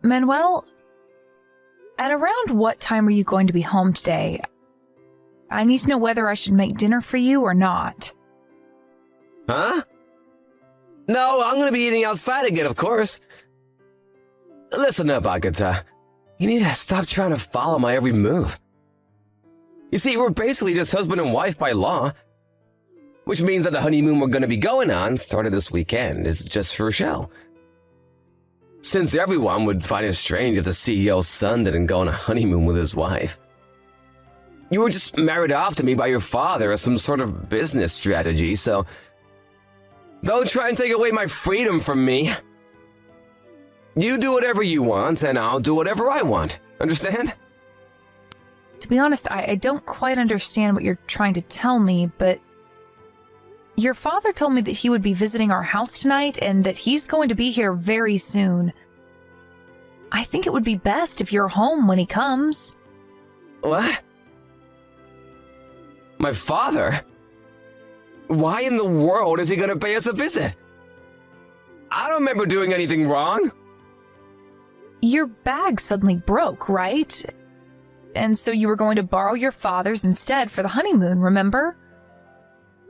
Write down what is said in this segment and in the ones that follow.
Manuel, at around what time are you going to be home today? I need to know whether I should make dinner for you or not. Huh? No, I'm gonna be eating outside again, of course. Listen up, Agatha. You need to stop trying to follow my every move. You see, we're basically just husband and wife by law, which means that the honeymoon we're gonna be going on, started this weekend, is just for show. Since everyone would find it strange if the CEO's son didn't go on a honeymoon with his wife. You were just married off to me by your father as some sort of business strategy, so don't try and take away my freedom from me. You do whatever you want, and I'll do whatever I want. Understand? To be honest, I don't quite understand what you're trying to tell me, but your father told me that he would be visiting our house tonight and that he's going to be here very soon. I think it would be best if you're home when he comes. What? My father? Why in the world is he gonna pay us a visit? I don't remember doing anything wrong. Your bag suddenly broke, right? And so you were going to borrow your father's instead for the honeymoon, remember?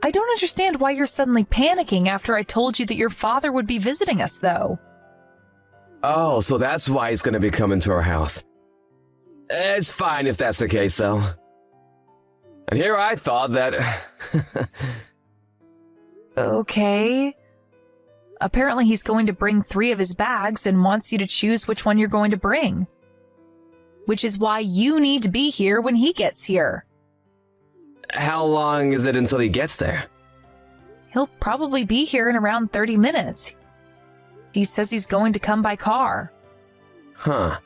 I don't understand why you're suddenly panicking after I told you that your father would be visiting us, though. Oh, so that's why he's gonna be coming to our house. It's fine if that's the case, though. And here I thought that... Okay. Apparently he's going to bring 3 of his bags and wants you to choose which one you're going to bring. Which is why you need to be here when he gets here. How long is it until he gets there? He'll probably be here in around 30 minutes. He says he's going to come by car. Huh.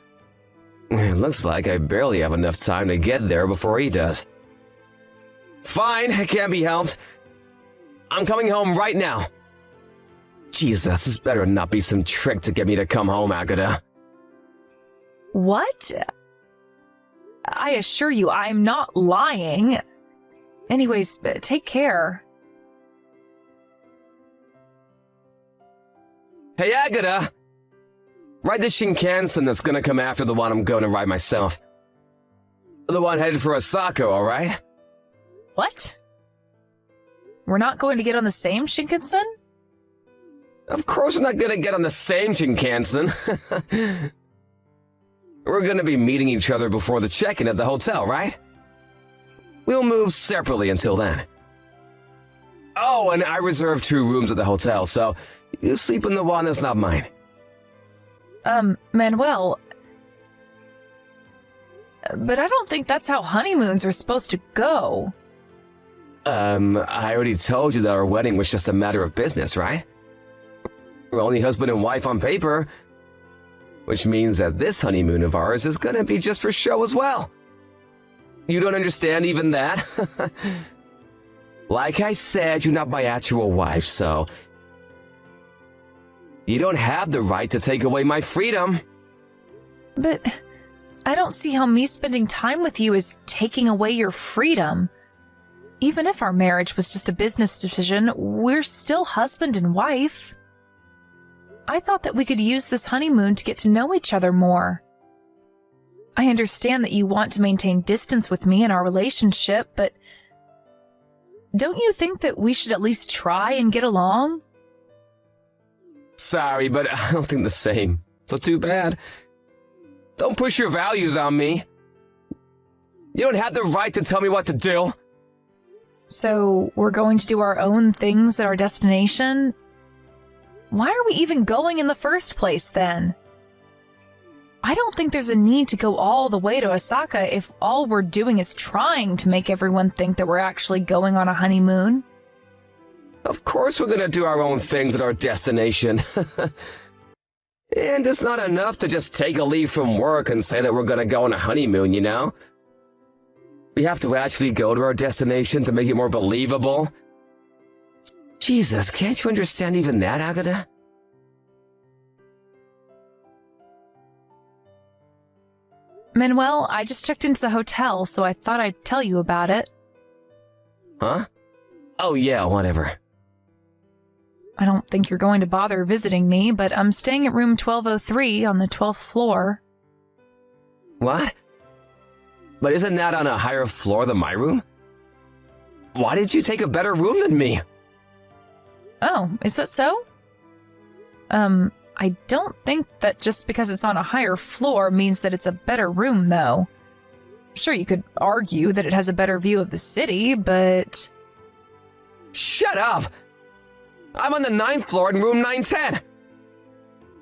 It looks like I barely have enough time to get there before he does. Fine, it can't be helped. I'm coming home right now. Jesus, this better not be some trick to get me to come home, Agatha. What? I assure you, I'm not lying. Anyways, take care. Hey, Agatha! Ride the Shinkansen that's gonna come after the one I'm going to ride myself. The one headed for Osaka, alright? What? We're not going to get on the same Shinkansen? Of course we're not gonna get on the same Shinkansen. We're gonna be meeting each other before the check-in at the hotel, right? We'll move separately until then. Oh, and I reserved 2 rooms at the hotel, so you sleep in the one that's not mine. Manuel... But I don't think that's how honeymoons are supposed to go. I already told you that our wedding was just a matter of business, right? We're only husband and wife on paper, which means that this honeymoon of ours is gonna be just for show as well. You don't understand even that? Like I said, you're not my actual wife, so you don't have the right to take away my freedom. But I don't see how me spending time with you is taking away your freedom. Even if our marriage was just a business decision, we're still husband and wife. I thought that we could use this honeymoon to get to know each other more. I understand that you want to maintain distance with me in our relationship, but don't you think that we should at least try and get along? Sorry, but I don't think the same. So too bad. Don't push your values on me. You don't have the right to tell me what to do. So we're going to do our own things at our destination? Why are we even going in the first place then? I don't think there's a need to go all the way to Osaka if all we're doing is trying to make everyone think that we're actually going on a honeymoon. Of course we're gonna do our own things at our destination. And it's not enough to just take a leave from work and say that we're gonna go on a honeymoon, you know? We have to actually go to our destination to make it more believable. Jesus, can't you understand even that, Agatha? Manuel, I just checked into the hotel, so I thought I'd tell you about it. Huh? Oh yeah, whatever. I don't think you're going to bother visiting me, but I'm staying at room 1203 on the 12th floor. What? But isn't that on a higher floor than my room? Why did you take a better room than me? Oh, is that so? I don't think that just because it's on a higher floor means that it's a better room, though. Sure, you could argue that it has a better view of the city, but... Shut up! I'm on the 9th floor in room 910.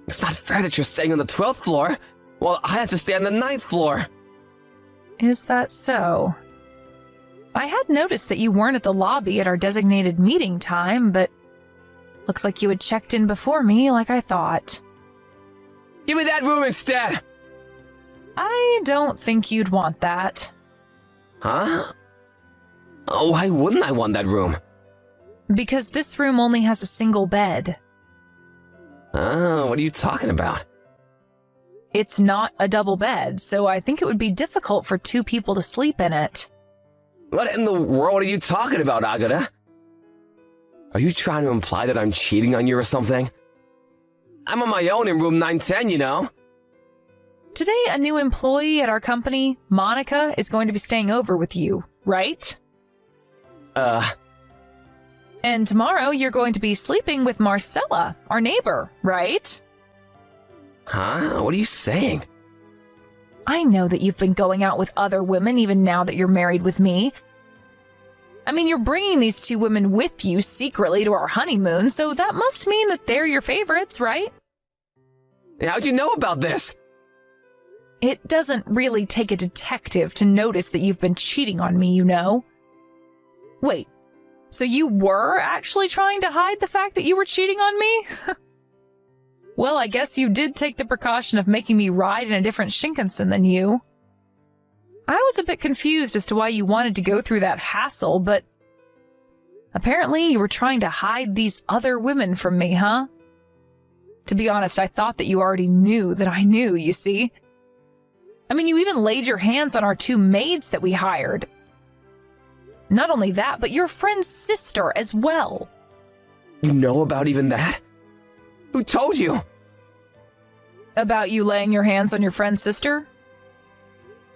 It's not fair that you're staying on the 12th floor, while I have to stay on the 9th floor. Is that so? I had noticed that you weren't at the lobby at our designated meeting time, but looks like you had checked in before me like I thought. Give me that room instead! I don't think you'd want that. Huh? Oh, why wouldn't I want that room? Because this room only has a single bed. Oh, what are you talking about? It's not a double bed, so I think it would be difficult for two people to sleep in it. What in the world are you talking about, Agata? Are you trying to imply that I'm cheating on you or something? I'm on my own in room 910, you know? Today, a new employee at our company, Monica, is going to be staying over with you, right? And tomorrow, you're going to be sleeping with Marcella, our neighbor, right? Huh? What are you saying? I know that you've been going out with other women even now that you're married with me. I mean, you're bringing these two women with you secretly to our honeymoon, so that must mean that they're your favorites, right? How'd you know about this? It doesn't really take a detective to notice that you've been cheating on me, you know? Wait, so you were actually trying to hide the fact that you were cheating on me? Well, I guess you did take the precaution of making me ride in a different Shinkansen than you. I was a bit confused as to why you wanted to go through that hassle, but apparently you were trying to hide these other women from me, huh? To be honest, I thought that you already knew that I knew, you see? I mean, you even laid your hands on our two maids that we hired. Not only that, but your friend's sister as well. You know about even that? Who told you? About you laying your hands on your friend's sister?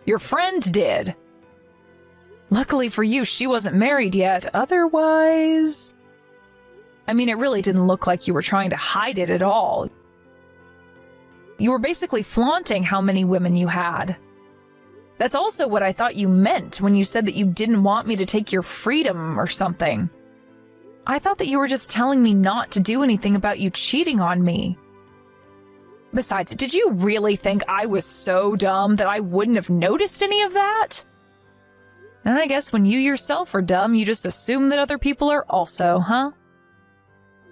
Your friend did. Luckily for you, she wasn't married yet. Otherwise... I mean, it really didn't look like you were trying to hide it at all. You were basically flaunting how many women you had. That's also what I thought you meant when you said that you didn't want me to take your freedom or something. I thought that you were just telling me not to do anything about you cheating on me. Besides, did you really think I was so dumb that I wouldn't have noticed any of that? And I guess when you yourself are dumb, you just assume that other people are also, huh?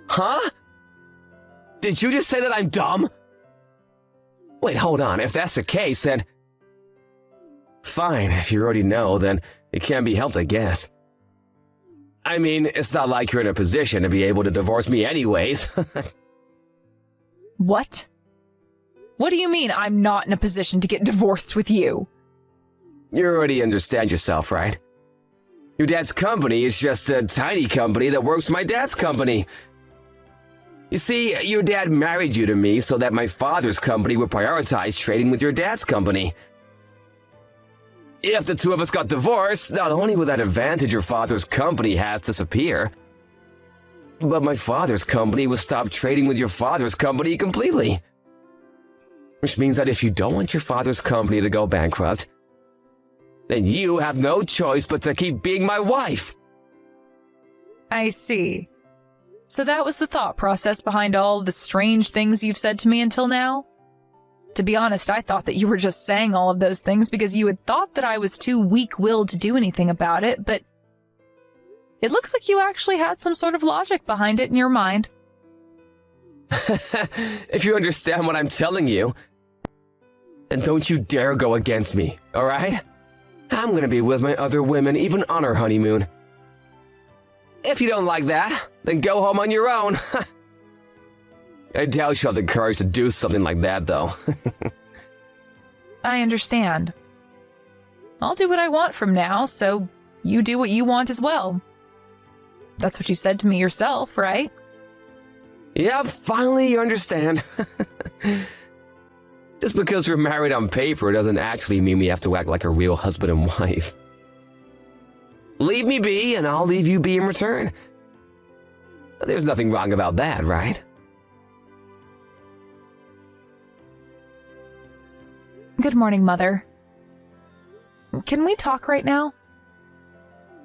Huh? Did you just say that I'm dumb? Wait, hold on. If that's the case, then... Fine, if you already know, then it can't be helped, I guess. I mean, it's not like you're in a position to be able to divorce me anyways. What? What do you mean I'm not in a position to get divorced with you? You already understand yourself, right? Your dad's company is just a tiny company that works for my dad's company. You see, your dad married you to me so that my father's company would prioritize trading with your dad's company. If the two of us got divorced, not only would that advantage your father's company has disappear, but my father's company would stop trading with your father's company completely. Which means that if you don't want your father's company to go bankrupt, then you have no choice but to keep being my wife. I see. So that was the thought process behind all the strange things you've said to me until now? To be honest, I thought that you were just saying all of those things because you had thought that I was too weak-willed to do anything about it, but it looks like you actually had some sort of logic behind it in your mind. If you understand what I'm telling you, then don't you dare go against me, alright? I'm gonna be with my other women even on our honeymoon. If you don't like that, then go home on your own. I doubt you'll have the courage to do something like that, though. I understand. I'll do what I want from now, so you do what you want as well. That's what you said to me yourself, right? Yep, finally you understand. Just because we're married on paper doesn't actually mean we have to act like a real husband and wife. Leave me be, and I'll leave you be in return. There's nothing wrong about that, right? Good morning, Mother. Can we talk right now?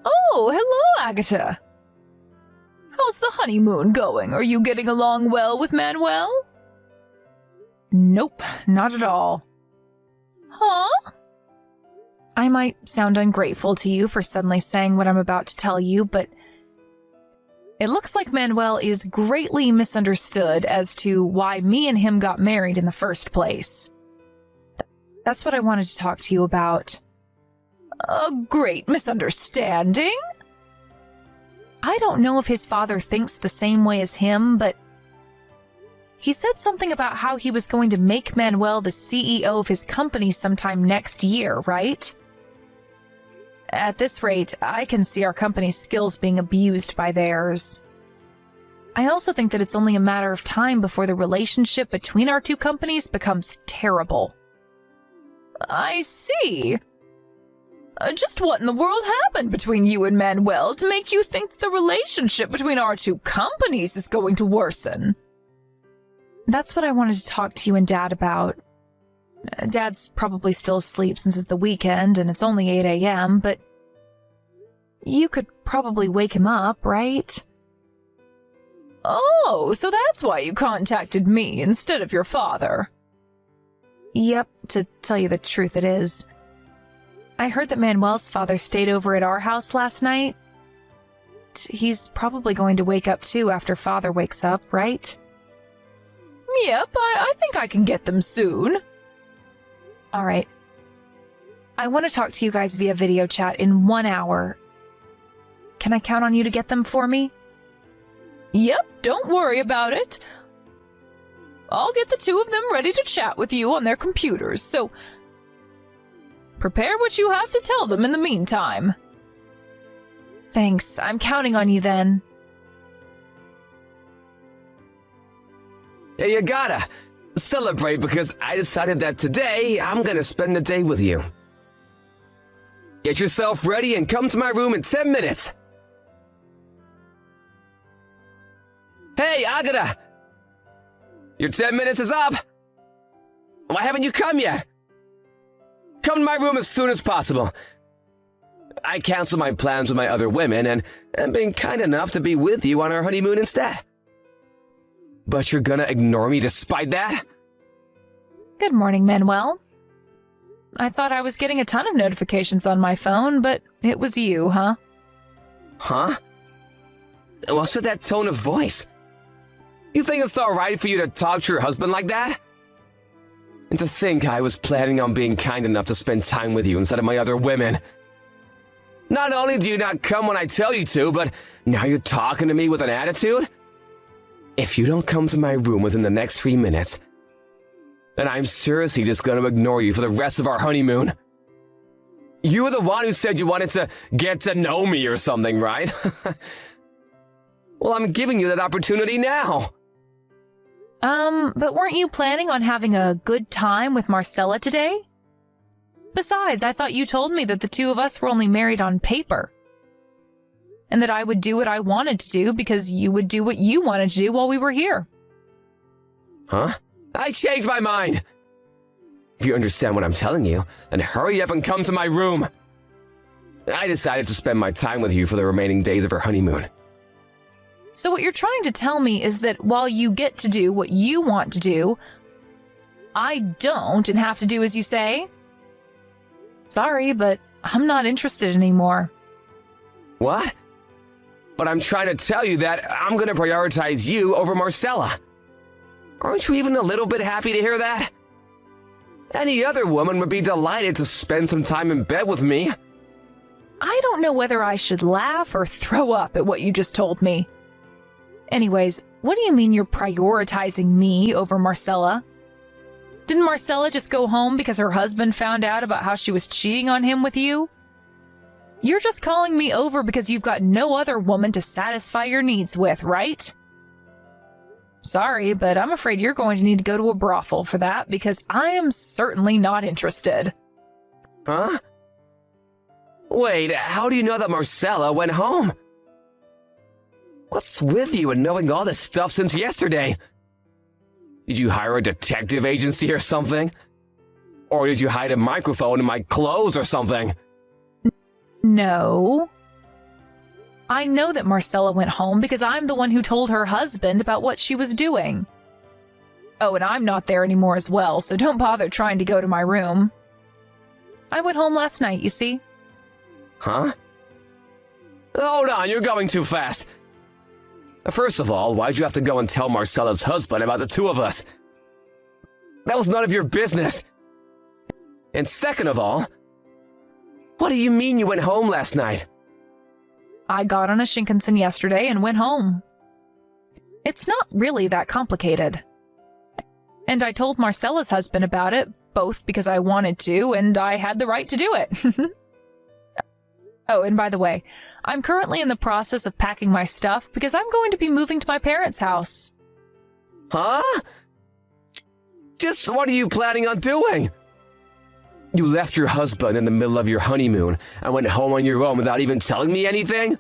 Oh, hello, Agatha. How's the honeymoon going? Are you getting along well with Manuel? Nope, not at all. Huh? I might sound ungrateful to you for suddenly saying what I'm about to tell you, but it looks like Manuel is greatly misunderstood as to why me and him got married in the first place. That's what I wanted to talk to you about. A great misunderstanding? I don't know if his father thinks the same way as him, but he said something about how he was going to make Manuel the CEO of his company sometime next year, right? At this rate, I can see our company's skills being abused by theirs. I also think that it's only a matter of time before the relationship between our two companies becomes terrible. I see. Just what in the world happened between you and Manuel to make you think that the relationship between our two companies is going to worsen? That's what I wanted to talk to you and Dad about. Dad's probably still asleep since it's the weekend and it's only 8 a.m., but you could probably wake him up, right? Oh, so that's why you contacted me instead of your father. Yep, to tell you the truth it is. I heard that Manuel's father stayed over at our house last night. He's probably going to wake up too after Father wakes up, right? Yep, I think I can get them soon. All right. I want to talk to you guys via video chat in 1 hour. Can I count on you to get them for me? Yep, don't worry about it. I'll get the two of them ready to chat with you on their computers, so prepare what you have to tell them in the meantime. Thanks, I'm counting on you then. Yeah, you gotta celebrate because I decided that today I'm gonna spend the day with you. Get yourself ready and come to my room in 10 minutes. Hey, Agatha! Your 10 minutes is up! Why haven't you come yet? Come to my room as soon as possible. I canceled my plans with my other women and am being kind enough to be with you on our honeymoon instead. But you're gonna ignore me despite that? Good morning, Manuel. I thought I was getting a ton of notifications on my phone, but it was you, huh? Huh? What's with that tone of voice? You think it's alright for you to talk to your husband like that? And to think I was planning on being kind enough to spend time with you instead of my other women. Not only do you not come when I tell you to, but now you're talking to me with an attitude? If you don't come to my room within the next 3 minutes, then I'm seriously just going to ignore you for the rest of our honeymoon. You were the one who said you wanted to get to know me or something, right? Well, I'm giving you that opportunity now. But weren't you planning on having a good time with Marcella today? Besides, I thought you told me that the two of us were only married on paper. And that I would do what I wanted to do because you would do what you wanted to do while we were here. Huh? I changed my mind! If you understand what I'm telling you, then hurry up and come to my room. I decided to spend my time with you for the remaining days of our honeymoon. So what you're trying to tell me is that while you get to do what you want to do, I don't and have to do as you say? Sorry, but I'm not interested anymore. What? But I'm trying to tell you that I'm going to prioritize you over Marcella. Aren't you even a little bit happy to hear that? Any other woman would be delighted to spend some time in bed with me. I don't know whether I should laugh or throw up at what you just told me. Anyways, what do you mean you're prioritizing me over Marcella? Didn't Marcella just go home because her husband found out about how she was cheating on him with you? You're just calling me over because you've got no other woman to satisfy your needs with, right? Sorry, but I'm afraid you're going to need to go to a brothel for that because I am certainly not interested. Huh? Wait, how do you know that Marcella went home? What's with you and knowing all this stuff since yesterday? Did you hire a detective agency or something? Or did you hide a microphone in my clothes or something? No. I know that Marcella went home because I'm the one who told her husband about what she was doing. Oh, and I'm not there anymore as well, so don't bother trying to go to my room. I went home last night, you see. Huh? Hold on, you're going too fast. First of all, why'd you have to go and tell Marcella's husband about the two of us? That was none of your business. And second of all, what do you mean you went home last night? I got on a Shinkansen yesterday and went home. It's not really that complicated. And I told Marcella's husband about it, both because I wanted to and I had the right to do it. Oh, and by the way, I'm currently in the process of packing my stuff because I'm going to be moving to my parents' house. Huh? Just what are you planning on doing? You left your husband in the middle of your honeymoon and went home on your own without even telling me anything?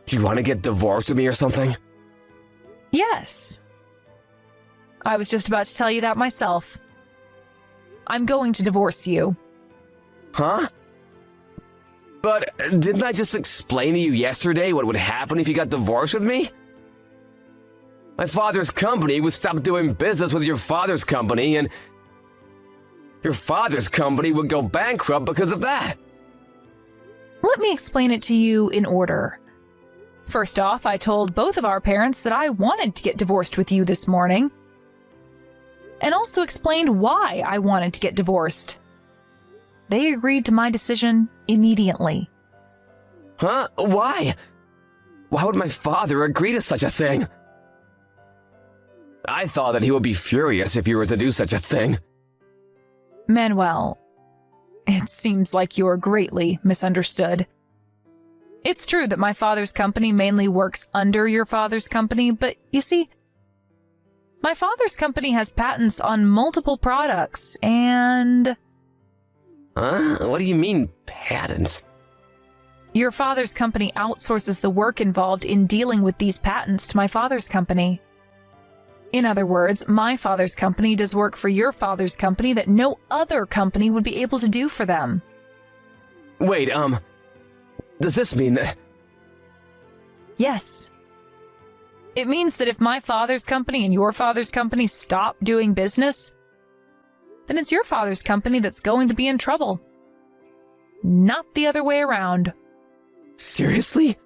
Do you want to get divorced with me or something? Yes. I was just about to tell you that myself. I'm going to divorce you. Huh? But didn't I just explain to you yesterday what would happen if you got divorced with me? My father's company would stop doing business with your father's company, and your father's company would go bankrupt because of that. Let me explain it to you in order. First off, I told both of our parents that I wanted to get divorced with you this morning, and also explained why I wanted to get divorced. They agreed to my decision immediately. Huh? Why? Why would my father agree to such a thing? I thought that he would be furious if you were to do such a thing. Manuel, it seems like you're greatly misunderstood. It's true that my father's company mainly works under your father's company, but you see, my father's company has patents on multiple products, and... Huh? What do you mean, patents? Your father's company outsources the work involved in dealing with these patents to my father's company. In other words, my father's company does work for your father's company that no other company would be able to do for them. Wait, does this mean that... Yes. It means that if my father's company and your father's company stop doing business, then it's your father's company that's going to be in trouble. Not the other way around. Seriously?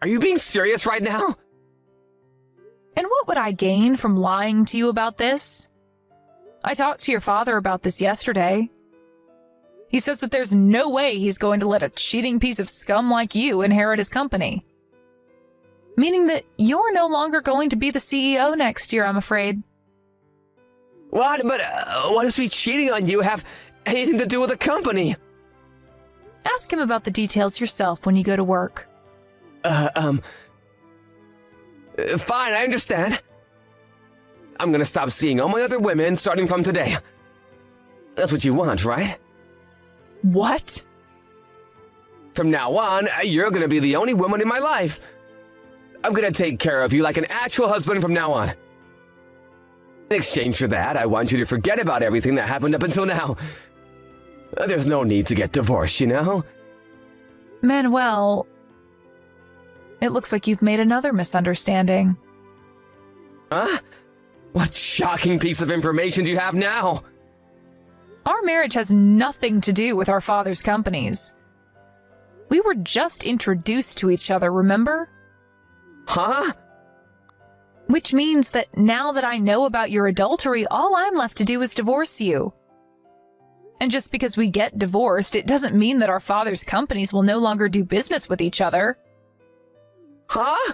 Are you being serious right now? And what would I gain from lying to you about this? I talked to your father about this yesterday. He says that there's no way he's going to let a cheating piece of scum like you inherit his company. Meaning that you're no longer going to be the CEO next year, I'm afraid. What? But what does me cheating on you have anything to do with the company? Ask him about the details yourself when you go to work. Fine, I understand. I'm gonna stop seeing all my other women starting from today. That's what you want, right? What? From now on, you're gonna be the only woman in my life. I'm gonna take care of you like an actual husband from now on. In exchange for that, I want you to forget about everything that happened up until now. There's no need to get divorced, you know? Manuel, it looks like you've made another misunderstanding. Huh? What shocking piece of information do you have now? Our marriage has nothing to do with our father's companies. We were just introduced to each other, remember? Huh? Which means that now that I know about your adultery, all I'm left to do is divorce you. And just because we get divorced, it doesn't mean that our father's companies will no longer do business with each other. Huh?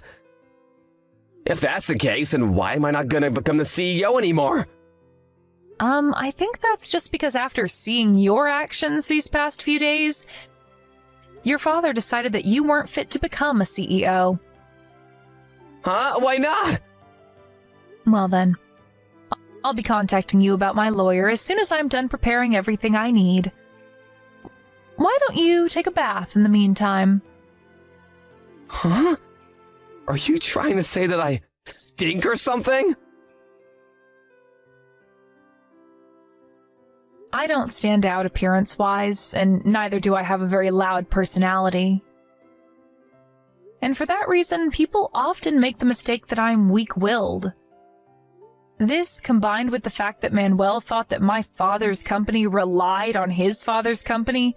If that's the case, then why am I not gonna become the CEO anymore? I think that's just because after seeing your actions these past few days, your father decided that you weren't fit to become a CEO. Huh? Why not? Well then, I'll be contacting you about my lawyer as soon as I'm done preparing everything I need. Why don't you take a bath in the meantime? Huh? Are you trying to say that I stink or something? I don't stand out appearance-wise, and neither do I have a very loud personality. And for that reason, people often make the mistake that I'm weak-willed. This, combined with the fact that Manuel thought that my father's company relied on his father's company,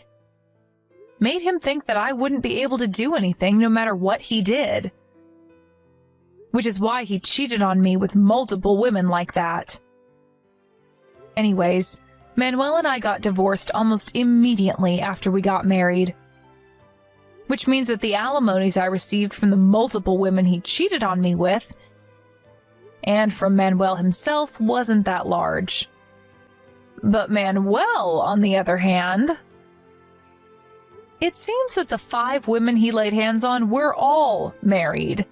made him think that I wouldn't be able to do anything no matter what he did. Which is why he cheated on me with multiple women like that. Anyways, Manuel and I got divorced almost immediately after we got married. Which means that the alimonies I received from the multiple women he cheated on me with, and from Manuel himself, wasn't that large. But Manuel, on the other hand, it seems that the 5 women he laid hands on were all married.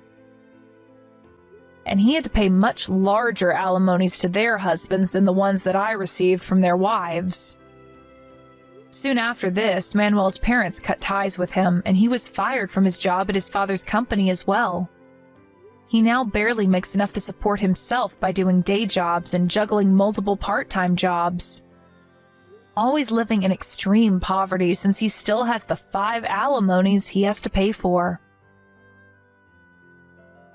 And he had to pay much larger alimonies to their husbands than the ones that I received from their wives. Soon after this, Manuel's parents cut ties with him, and he was fired from his job at his father's company as well. He now barely makes enough to support himself by doing day jobs and juggling multiple part-time jobs. Always living in extreme poverty since he still has the 5 alimonies he has to pay for.